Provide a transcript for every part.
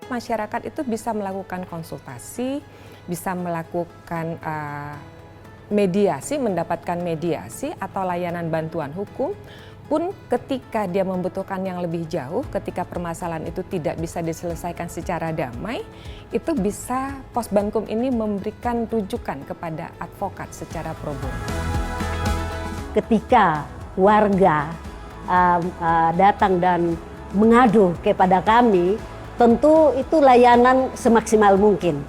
masyarakat itu bisa melakukan konsultasi, bisa melakukan mediasi, mendapatkan mediasi atau layanan bantuan hukum, pun ketika dia membutuhkan yang lebih jauh, ketika permasalahan itu tidak bisa diselesaikan secara damai, itu bisa Posbankum ini memberikan rujukan kepada advokat secara pro bono. Ketika warga datang dan mengadu kepada kami, tentu itu layanan semaksimal mungkin.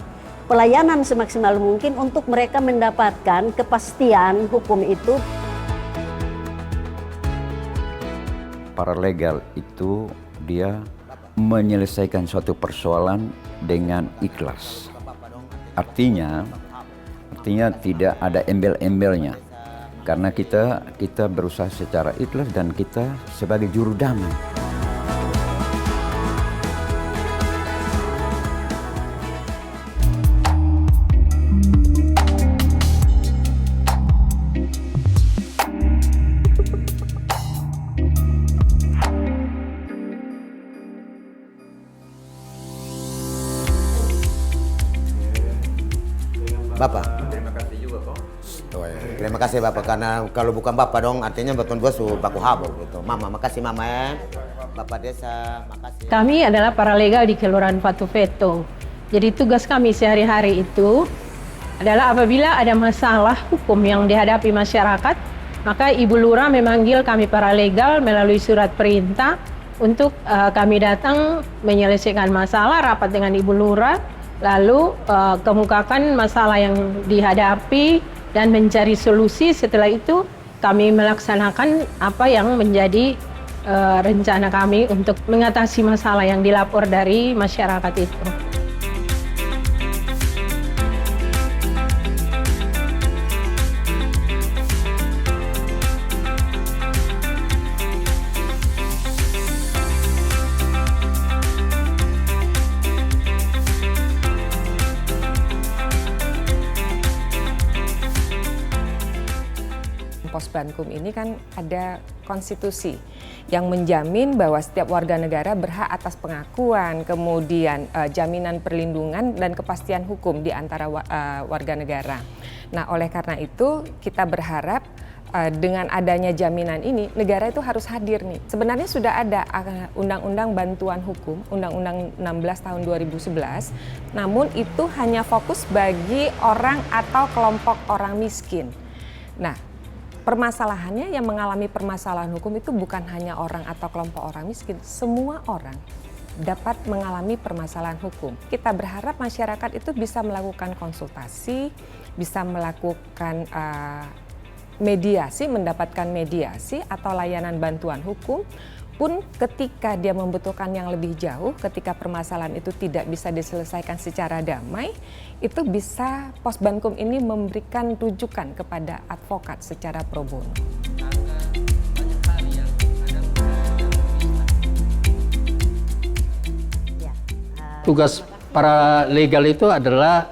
Pelayanan semaksimal mungkin untuk mereka mendapatkan kepastian hukum itu. Paralegal itu dia menyelesaikan suatu persoalan dengan ikhlas. Artinya tidak ada embel-embelnya. Karena kita berusaha secara ikhlas dan kita sebagai juru damai. Bapak. Terima kasih juga kok. Terima kasih Bapak, karena kalau bukan Bapak dong artinya betul gua su baku habor gitu. Mama, makasih Mama ya. Bapak desa, makasih. Kami adalah paralegal di Kelurahan Fatufeto. Jadi tugas kami sehari-hari itu adalah apabila ada masalah hukum yang dihadapi masyarakat, maka Ibu Lurah memanggil kami paralegal melalui surat perintah untuk kami datang menyelesaikan masalah, rapat dengan Ibu Lurah, lalu kemukakan masalah yang dihadapi dan mencari solusi. Setelah itu kami melaksanakan apa yang menjadi rencana kami untuk mengatasi masalah yang dilapor dari masyarakat itu. Posbankum ini kan ada konstitusi yang menjamin bahwa setiap warga negara berhak atas pengakuan, kemudian jaminan perlindungan dan kepastian hukum di antara warga negara. Nah, oleh karena itu kita berharap dengan adanya jaminan ini, negara itu harus hadir nih. Sebenarnya sudah ada Undang-Undang Bantuan Hukum, Undang-Undang 16 tahun 2011, namun itu hanya fokus bagi orang atau kelompok orang miskin. Nah, permasalahannya yang mengalami permasalahan hukum itu bukan hanya orang atau kelompok orang miskin, semua orang dapat mengalami permasalahan hukum. Kita berharap masyarakat itu bisa melakukan konsultasi, bisa melakukan mediasi, mendapatkan mediasi atau layanan bantuan hukum, pun ketika dia membutuhkan yang lebih jauh, ketika permasalahan itu tidak bisa diselesaikan secara damai, itu bisa Posbankum ini memberikan rujukan kepada advokat secara pro bono. Tugas para legal itu adalah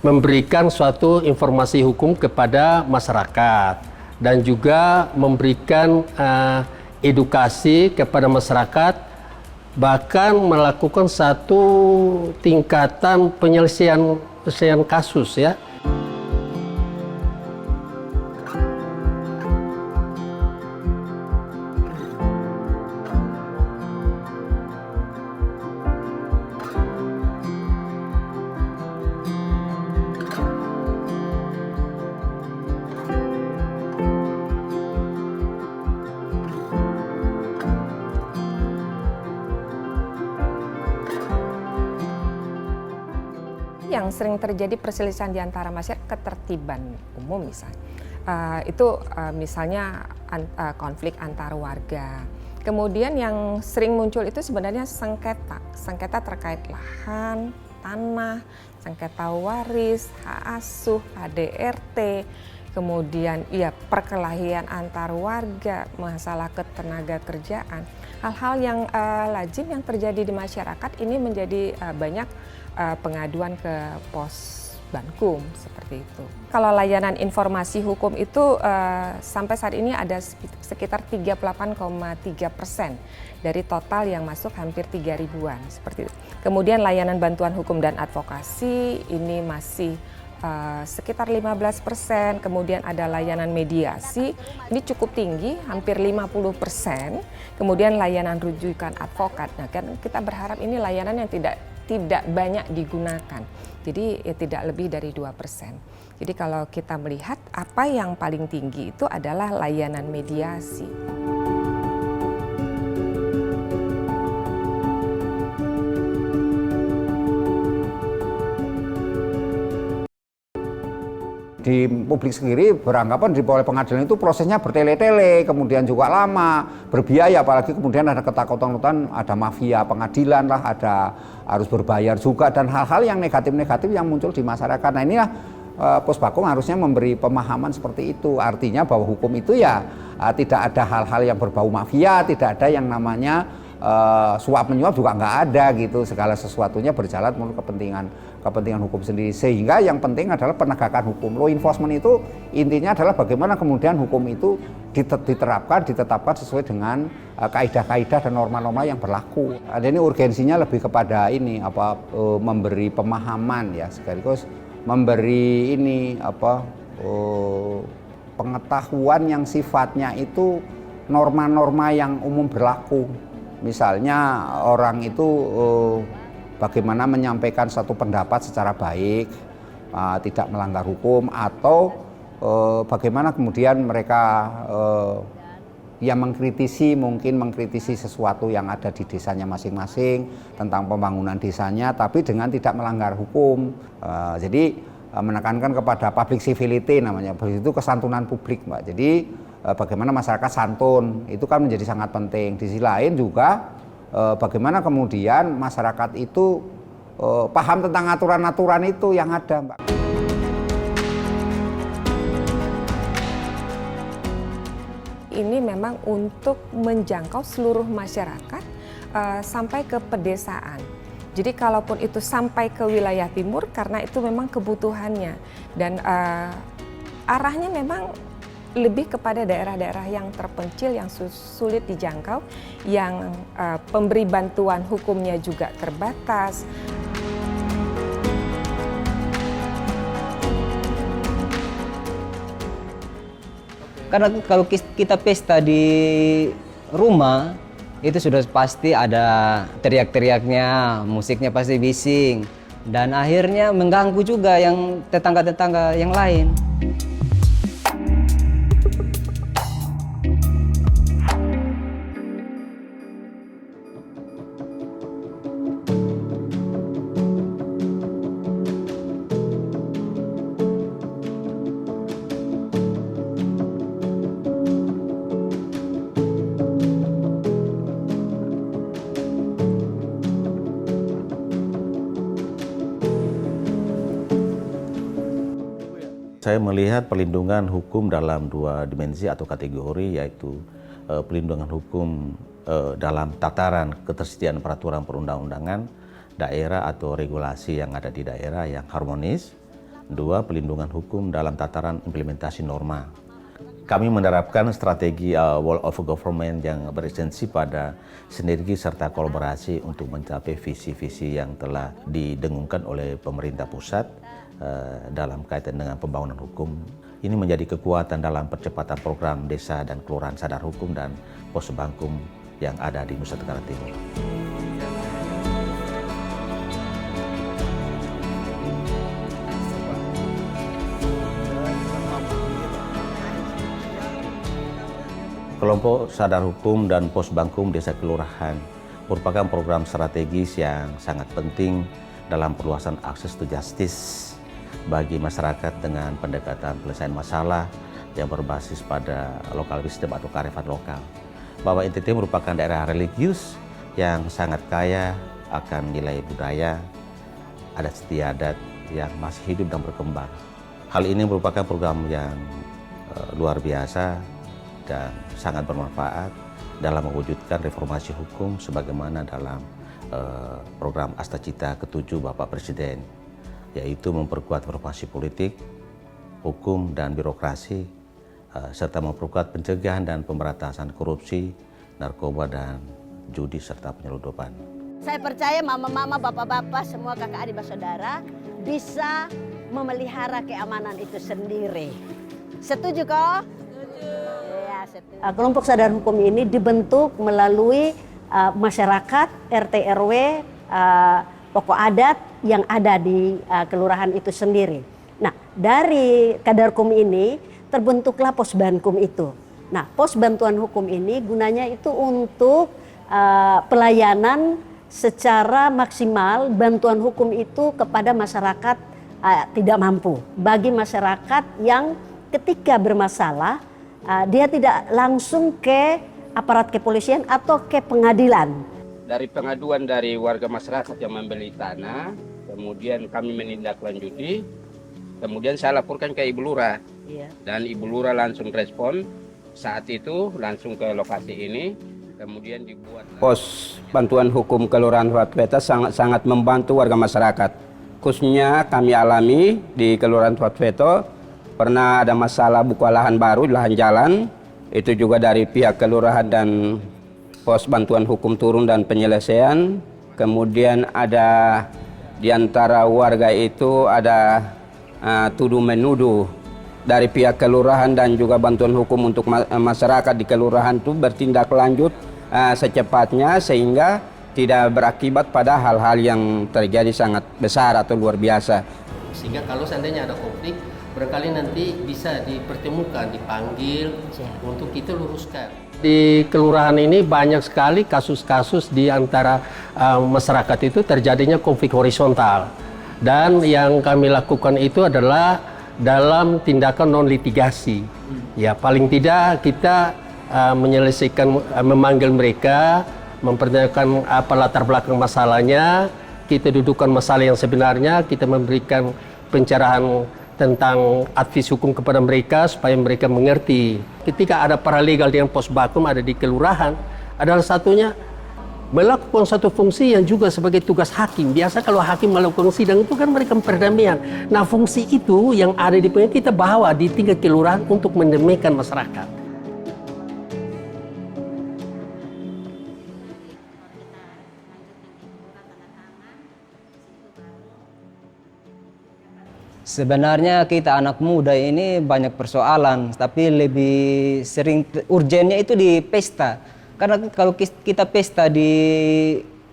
memberikan suatu informasi hukum kepada masyarakat dan juga memberikan edukasi kepada masyarakat, bahkan melakukan satu tingkatan penyelesaian kasus ya. Yang sering terjadi perselisihan di antara masyarakat, ketertiban umum misalnya. Misalnya konflik antar warga. Kemudian yang sering muncul itu sebenarnya sengketa terkait lahan, tanah, sengketa waris, hak asuh, ADRT, kemudian perkelahian antar warga, masalah ketenaga kerjaan. Hal-hal yang lazim yang terjadi di masyarakat ini menjadi banyak pengaduan ke Posbankum seperti itu. Kalau layanan informasi hukum itu sampai saat ini ada sekitar 38,3% dari total yang masuk hampir 3 ribuan seperti itu. Kemudian layanan bantuan hukum dan advokasi ini masih sekitar 15%, kemudian ada layanan mediasi, ini cukup tinggi, hampir 50%, kemudian layanan rujukan advokat. Nah, kan kita berharap ini layanan yang tidak banyak digunakan, jadi ya tidak lebih dari 2%. Jadi kalau kita melihat apa yang paling tinggi itu adalah layanan mediasi. Di publik sendiri beranggapan di oleh pengadilan itu prosesnya bertele-tele, kemudian juga lama, berbiaya, apalagi kemudian ada ketakutan, ada mafia pengadilan lah, ada harus berbayar juga, dan hal-hal yang negatif-negatif yang muncul di masyarakat. Nah inilah Posbankum harusnya memberi pemahaman seperti itu, artinya bahwa hukum itu ya tidak ada hal-hal yang berbau mafia, tidak ada yang namanya suap menyuap juga nggak ada gitu, segala sesuatunya berjalan menurut kepentingan hukum sendiri, sehingga yang penting adalah penegakan hukum. Law enforcement itu intinya adalah bagaimana kemudian hukum itu ditetapkan sesuai dengan kaidah-kaidah dan norma-norma yang berlaku. Ada ini urgensinya lebih kepada ini memberi pemahaman ya, sekaligus memberi ini pengetahuan yang sifatnya itu norma-norma yang umum berlaku. Misalnya orang itu bagaimana menyampaikan satu pendapat secara baik, tidak melanggar hukum, atau bagaimana kemudian mereka yang mengkritisi sesuatu yang ada di desanya masing-masing tentang pembangunan desanya, tapi dengan tidak melanggar hukum. Jadi menekankan kepada public civility namanya, itu kesantunan publik, Mbak. Jadi bagaimana masyarakat santun, itu kan menjadi sangat penting. Di sisi lain juga bagaimana kemudian masyarakat itu paham tentang aturan-aturan itu yang ada, Mbak. Ini memang untuk menjangkau seluruh masyarakat sampai ke pedesaan. Jadi kalaupun itu sampai ke wilayah timur, karena itu memang kebutuhannya, dan arahnya memang lebih kepada daerah-daerah yang terpencil, yang sulit dijangkau, yang pemberi bantuan hukumnya juga terbatas. Karena kalau kita pesta di rumah, itu sudah pasti ada teriak-teriaknya, musiknya pasti bising, dan akhirnya mengganggu juga yang tetangga-tetangga yang lain. Saya melihat perlindungan hukum dalam dua dimensi atau kategori, yaitu perlindungan hukum dalam tataran ketersediaan peraturan perundang-undangan daerah atau regulasi yang ada di daerah yang harmonis. Dua, perlindungan hukum dalam tataran implementasi norma. Kami menerapkan strategi Wall of Government yang beresensi pada sinergi serta kolaborasi untuk mencapai visi-visi yang telah didengungkan oleh pemerintah pusat dalam kaitan dengan pembangunan hukum. Ini menjadi kekuatan dalam percepatan program desa dan kelurahan sadar hukum dan Posbankum yang ada di Nusa Tenggara Timur. Kelompok Sadar Hukum dan Posbankum Desa Kelurahan merupakan program strategis yang sangat penting dalam perluasan akses to justice bagi masyarakat dengan pendekatan penyelesaian masalah yang berbasis pada local wisdom atau kearifan lokal. Bahwa NTT merupakan daerah religius yang sangat kaya akan nilai budaya, adat istiadat yang masih hidup dan berkembang. Hal ini merupakan program yang luar biasa dan sangat bermanfaat dalam mewujudkan reformasi hukum sebagaimana dalam program Asta Cita ke-7 Bapak Presiden. yaitu memperkuat formasi politik, hukum dan birokrasi, serta memperkuat pencegahan dan pemberantasan korupsi, narkoba dan judi serta penyeludupan. Saya percaya mama-mama, bapak-bapak, semua kakak adik bersaudara bisa memelihara keamanan itu sendiri. Setuju kok? Ya, setuju. Kelompok sadar hukum ini dibentuk melalui masyarakat, RT RW, pokok adat yang ada di kelurahan itu sendiri. Nah, dari Kadarkum ini terbentuklah pos bankum itu. Nah, pos bantuan hukum ini gunanya itu untuk pelayanan secara maksimal bantuan hukum itu kepada masyarakat tidak mampu. Bagi masyarakat yang ketika bermasalah, dia tidak langsung ke aparat kepolisian atau ke pengadilan. Dari pengaduan dari warga masyarakat yang membeli tanah, kemudian kami menindaklanjuti, kemudian saya laporkan ke Ibu Lurah. Iya. Dan Ibu Lurah langsung respon, saat itu langsung ke lokasi ini, kemudian dibuat pos bantuan hukum Kelurahan Tuatweta sangat membantu warga masyarakat. Khususnya kami alami di Kelurahan Tuatweta, pernah ada masalah buka lahan baru, lahan jalan, itu juga dari pihak kelurahan dan pos bantuan hukum turun dan penyelesaian. Kemudian ada di antara warga itu ada tuduh menuduh dari pihak kelurahan dan juga bantuan hukum untuk masyarakat di kelurahan itu bertindak lanjut secepatnya sehingga tidak berakibat pada hal-hal yang terjadi sangat besar atau luar biasa. Sehingga kalau seandainya ada konflik, barangkali nanti bisa dipertemukan, dipanggil untuk kita luruskan. Di kelurahan ini banyak sekali kasus-kasus di antara masyarakat itu terjadinya konflik horizontal. Dan yang kami lakukan itu adalah dalam tindakan non-litigasi. Ya, paling tidak kita menyelesaikan, memanggil mereka, mempertanyakan apa latar belakang masalahnya, kita dudukkan masalah yang sebenarnya, kita memberikan pencerahan tentang advis hukum kepada mereka supaya mereka mengerti. Ketika ada paralegal dengan pos bakum ada di kelurahan, adalah satunya melakukan satu fungsi yang juga sebagai tugas hakim. Biasa kalau hakim melakukan sidang itu kan mereka perdamaian. Nah, fungsi itu yang ada di pengadilan kita bawa di tingkat kelurahan untuk mendamaikan masyarakat. Sebenarnya kita anak muda ini banyak persoalan, tapi lebih sering urgennya itu di pesta. Karena kalau kita pesta di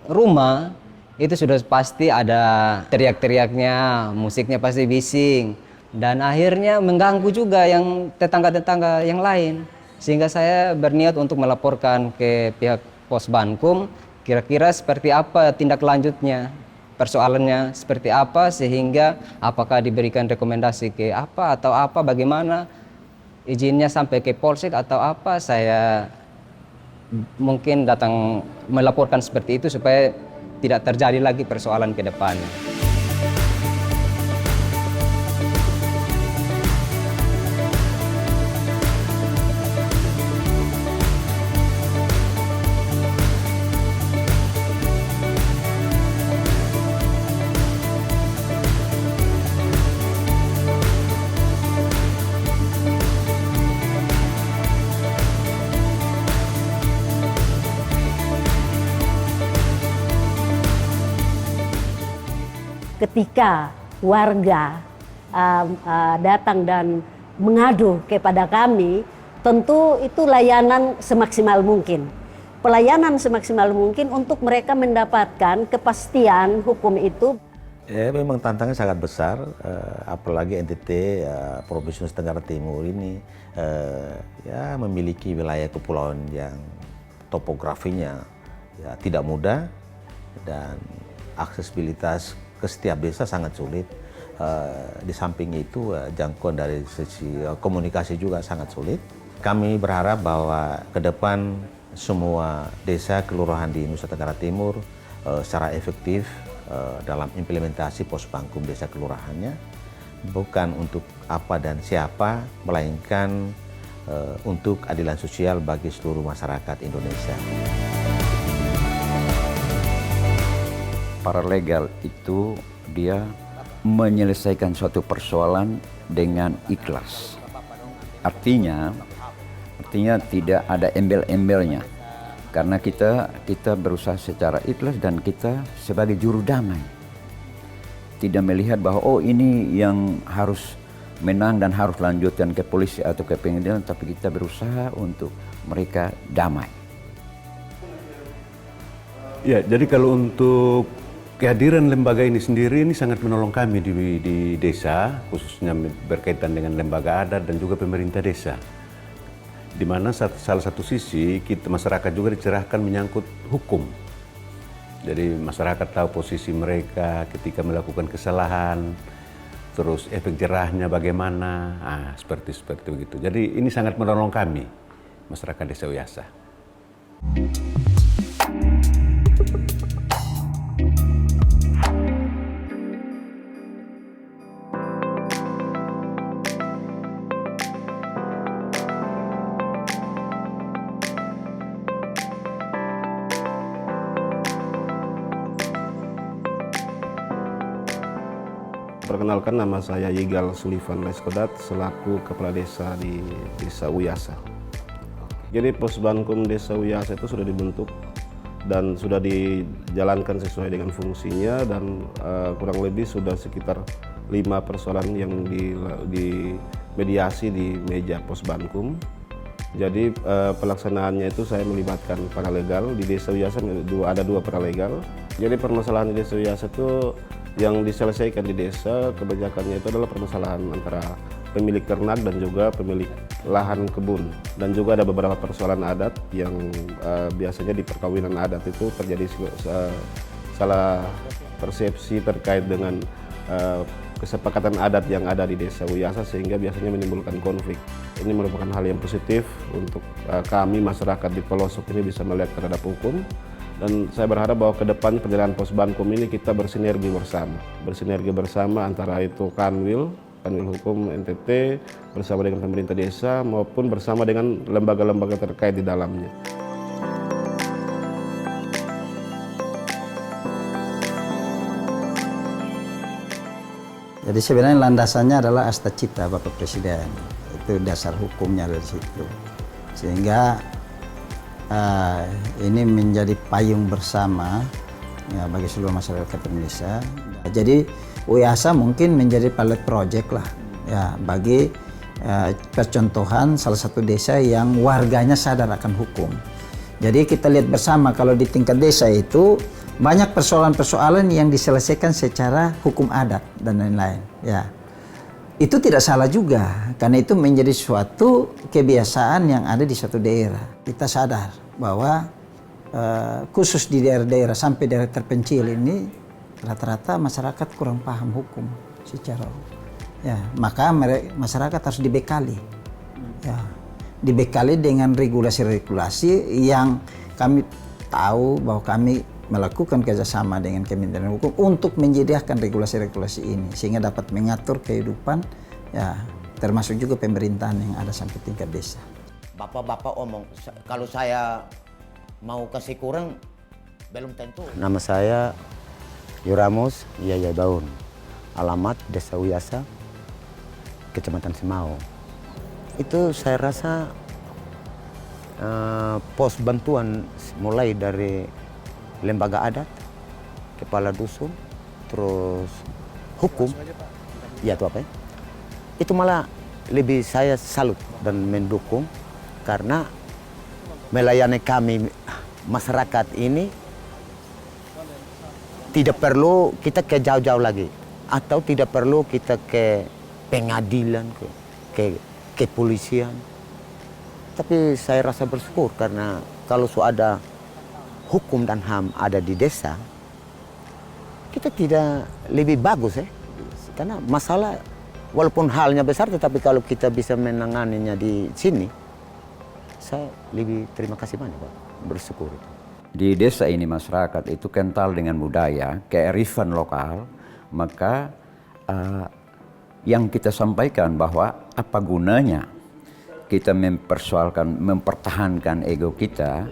rumah, itu sudah pasti ada teriak-teriaknya, musiknya pasti bising. Dan akhirnya mengganggu juga yang tetangga-tetangga yang lain. Sehingga saya berniat untuk melaporkan ke pihak Pos Bankum, kira-kira seperti apa tindak lanjutnya. Persoalannya seperti apa sehingga apakah diberikan rekomendasi ke apa atau apa, bagaimana izinnya sampai ke polsek atau apa. Saya mungkin datang melaporkan seperti itu supaya tidak terjadi lagi persoalan ke depannya. Ketika warga datang dan mengadu kepada kami, tentu itu layanan semaksimal mungkin. Pelayanan semaksimal mungkin untuk mereka mendapatkan kepastian hukum itu. Ya, memang tantangan sangat besar, apalagi NTT Provinsi Nusa Tenggara Timur ini ya memiliki wilayah kepulauan yang topografinya ya tidak mudah dan aksesibilitas ke setiap desa sangat sulit. Di samping itu jangkauan dari sisi komunikasi juga sangat sulit. Kami berharap bahwa ke depan semua desa kelurahan di Nusa Tenggara Timur secara efektif dalam implementasi pos bankum desa kelurahannya, bukan untuk apa dan siapa, melainkan untuk keadilan sosial bagi seluruh masyarakat Indonesia. Paralegal itu dia menyelesaikan suatu persoalan dengan ikhlas. Artinya tidak ada embel-embelnya. Karena kita berusaha secara ikhlas dan kita sebagai juru damai. Tidak melihat bahwa oh ini yang harus menang dan harus lanjutkan ke polisi atau ke pengadilan, tapi kita berusaha untuk mereka damai. Ya, jadi kalau untuk kehadiran lembaga ini sendiri ini sangat menolong kami di desa, khususnya berkaitan dengan lembaga adat dan juga pemerintah desa. Di mana salah satu sisi kita masyarakat juga dicerahkan menyangkut hukum. Jadi masyarakat tahu posisi mereka ketika melakukan kesalahan, terus efek jerahnya bagaimana, seperti begitu. Jadi ini sangat menolong kami, masyarakat Desa Uyasa. Perkenalkan, nama saya Yigal Sullivan Leskodat selaku Kepala Desa di Desa Uyasa. Jadi Posbankum Desa Uyasa itu sudah dibentuk dan sudah dijalankan sesuai dengan fungsinya, dan kurang lebih sudah sekitar 5 persoalan yang dimediasi di meja Posbankum. Jadi pelaksanaannya itu saya melibatkan paralegal. Di Desa Uyasa ada 2 paralegal. Jadi permasalahan di Desa Uyasa itu yang diselesaikan di desa kebanyakannya itu adalah permasalahan antara pemilik ternak dan juga pemilik lahan kebun, dan juga ada beberapa persoalan adat yang biasanya di perkawinan adat itu terjadi salah persepsi terkait dengan kesepakatan adat yang ada di Desa Uyasa, sehingga biasanya menimbulkan konflik. Ini merupakan hal yang positif untuk kami masyarakat di pelosok ini bisa melihat terhadap hukum. Dan saya berharap bahwa ke depan perjalanan Posbankum ini kita bersinergi bersama antara itu Kanwil Hukum NTT bersama dengan pemerintah desa maupun bersama dengan lembaga-lembaga terkait di dalamnya. Jadi sebenarnya landasannya adalah Asta Cipta Bapak Presiden, itu dasar hukumnya dari situ, sehingga ini menjadi payung bersama ya, bagi seluruh masyarakat Indonesia. Jadi Uyasa mungkin menjadi pilot project lah ya, bagi percontohan salah satu desa yang warganya sadar akan hukum. Jadi kita lihat bersama kalau di tingkat desa itu banyak persoalan-persoalan yang diselesaikan secara hukum adat dan lain-lain ya. Itu tidak salah juga, karena itu menjadi suatu kebiasaan yang ada di suatu daerah. Kita sadar bahwa khusus di daerah-daerah sampai daerah terpencil ini rata-rata masyarakat kurang paham hukum secara ya, maka masyarakat harus dibekali ya, dibekali dengan regulasi-regulasi yang kami tahu bahwa kami melakukan kerjasama dengan Kementerian Hukum untuk menyediakan regulasi-regulasi ini sehingga dapat mengatur kehidupan ya, termasuk juga pemerintahan yang ada sampai tingkat desa. Bapak-bapak omong, kalau saya mau kasih kurang belum tentu. Nama saya Yuramus Yaya Daun, alamat Desa Uyasa, Kecamatan Semau. Itu saya rasa pos bantuan mulai dari lembaga adat, kepala dusun, terus hukum, ya itu apa ya? Itu malah lebih saya salut dan mendukung karena melayani kami masyarakat ini tidak perlu kita ke jauh-jauh lagi atau tidak perlu kita ke pengadilan, ke kepolisian. Tapi saya rasa bersyukur karena kalau ada hukum dan HAM ada di desa, kita tidak lebih bagus ya. Karena masalah walaupun halnya besar, tetapi kalau kita bisa menanganinya di sini, saya lebih terima kasih banyak Pak, bersyukur. Di desa ini masyarakat itu kental dengan budaya, kearifan lokal, maka yang kita sampaikan bahwa apa gunanya kita mempertahankan ego kita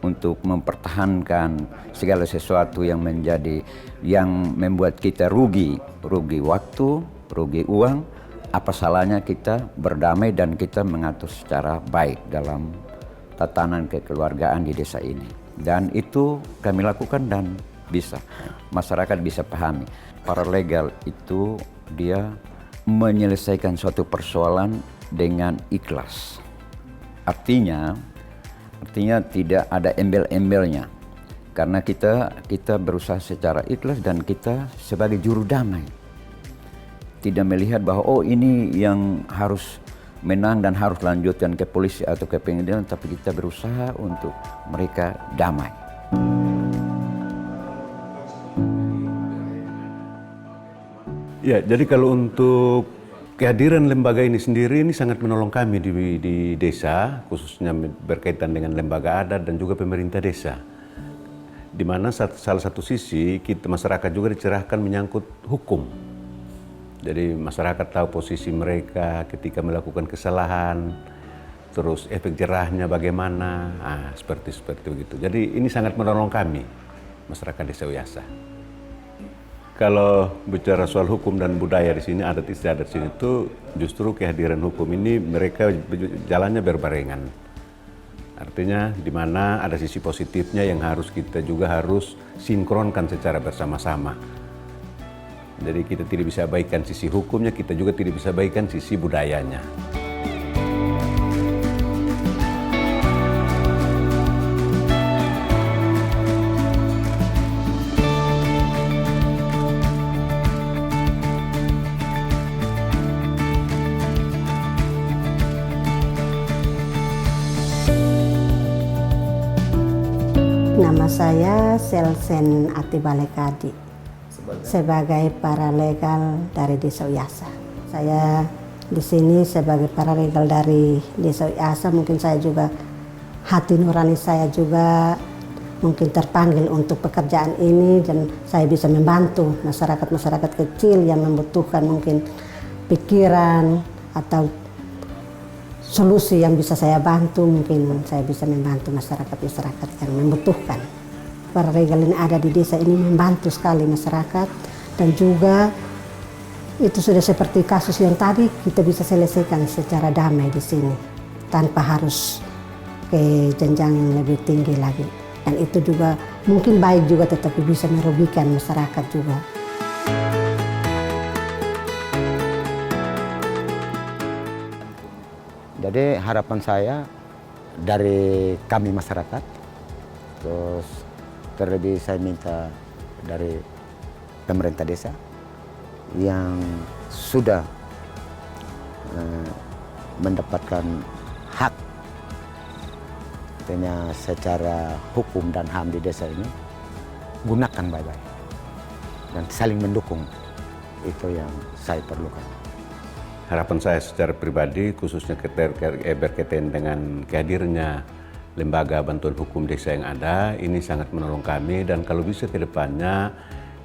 untuk mempertahankan segala sesuatu yang membuat kita rugi waktu, rugi uang. Apa salahnya kita berdamai dan kita mengatur secara baik dalam tatanan kekeluargaan di desa ini. Dan itu kami lakukan dan masyarakat bisa pahami. Paralegal itu dia menyelesaikan suatu persoalan dengan ikhlas. Artinya tidak ada embel-embelnya. Karena kita berusaha secara ikhlas dan kita sebagai juru damai. Tidak melihat bahwa ini yang harus menang dan harus lanjutkan ke polisi atau ke pengadilan, tapi kita berusaha untuk mereka damai. Ya, jadi kalau untuk kehadiran lembaga ini sendiri ini sangat menolong kami di desa, khususnya berkaitan dengan lembaga adat dan juga pemerintah desa. Di mana salah satu sisi masyarakat juga dicerahkan menyangkut hukum. Jadi masyarakat tahu posisi mereka ketika melakukan kesalahan, terus efek jerahnya bagaimana, seperti begitu. Jadi ini sangat menolong kami, masyarakat Desa Uyasa. Kalau bicara soal hukum dan budaya di sini, adat istiadat sini itu justru kehadiran hukum ini mereka jalannya berbarengan. Artinya di mana ada sisi positifnya yang kita juga harus sinkronkan secara bersama-sama. Jadi kita tidak bisa abaikan sisi hukumnya, kita juga tidak bisa abaikan sisi budayanya. Nama saya Selsen Atibalekadi. Sebagai paralegal dari Desa Uyasa. Saya di sini sebagai paralegal dari Desa Uyasa, mungkin saya juga hati nurani saya juga mungkin terpanggil untuk pekerjaan ini dan saya bisa membantu masyarakat kecil yang membutuhkan mungkin pikiran atau solusi yang bisa saya bantu, mungkin saya bisa membantu masyarakat yang membutuhkan. Paralegal ini ada di desa ini membantu sekali masyarakat dan juga itu sudah seperti kasus yang tadi kita bisa selesaikan secara damai di sini tanpa harus ke jenjang yang lebih tinggi lagi. Dan itu juga mungkin baik juga tetapi bisa merugikan masyarakat juga. Jadi harapan saya dari kami masyarakat, terus terlebih saya minta dari pemerintah desa yang sudah mendapatkan hak secara hukum dan HAM di desa ini, gunakan baik-baik dan saling mendukung. Itu yang saya perlukan. Harapan saya secara pribadi khususnya berkaitan dengan kehadirannya lembaga bantuan hukum desa yang ada, ini sangat menolong kami dan kalau bisa ke depannya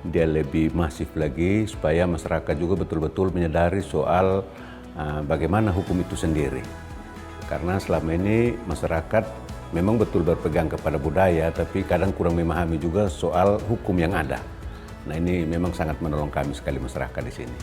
dia lebih masif lagi supaya masyarakat juga betul-betul menyadari soal bagaimana hukum itu sendiri. Karena selama ini masyarakat memang betul berpegang kepada budaya tapi kadang kurang memahami juga soal hukum yang ada. Nah ini memang sangat menolong kami sekali masyarakat di sini.